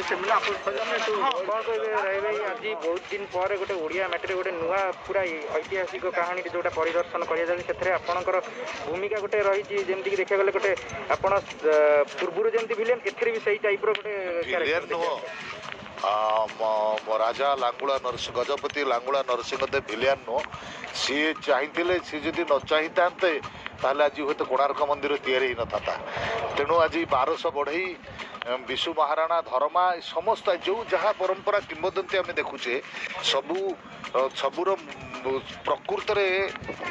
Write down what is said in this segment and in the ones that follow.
कौन कहे राय भाई आज बहुत दिन पर गोटे ओडिया मैटर गोटे नुआ पूरा ऐतिहासिक कहानी जोटा परिदर्शन कर भूमिका गोटे रही जमीक देखा गले गोटे आप पूर्व जमी भिलेन एथेर भी सही टाइप गोटे राजा लांगुला नरसिंह गजपति लांगुला नरसिंह देव भिलियन नुह सी चाहिए सी जदि न चाही था आज हूँ तो कोणार्क मंदिर तैयारी ही न था तेणु आज 1200 बढ़ई विशु महाराणा धर्मा समस्त जो जहाँ परंपरा किंवदंती आम देखुचे सबू सबूर प्रकृत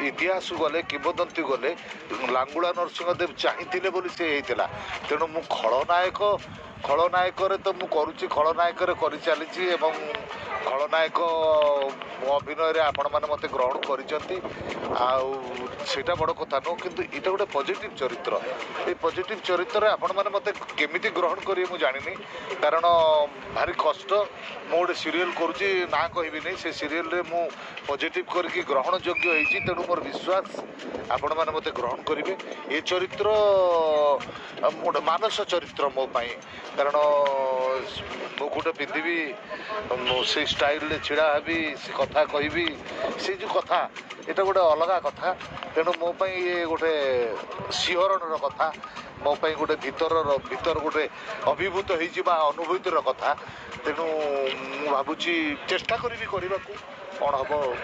इतिहास गले किंवदंती गले लांगुला नरसिंह देव चाहिए बोली से होता तेणु मु खलनायक तो मु करुच्ची खलनायक कर चली खलनायक अभिनय आपण मैंने मत ग्रहण करटा बड़ कथा नुह कि यहाँ गोटे पॉजिटिव चरित्र ये पॉजिटिव चरित्र आपण मैंने मत केमी ग्रहण करेंगे मुझे जानी कारण भारी कष्ट मु गोटे सीरियल करुच्ची ना कहबी से सीरियल रे मु पॉजिटिव करके ग्रहण योग्य होती तेणु मोर विश्वास आपण मैंने मत ग्रहण करेंगे ये चरित्र गोटे मानस चरित्र मो कारण मुकुट पिंधि से स्टाइल छिड़ा हेबी से कथा कहबी से जो कथा यहाँ गोटे अलग कथा तेणु मोपाई ये गोटे सिहरण कथा मोपाई गोटे भीतर गोटे अभिभूत होगा अनुभूतिर कथा तेणु भावुची चेष्टा करी करने को कौन हम।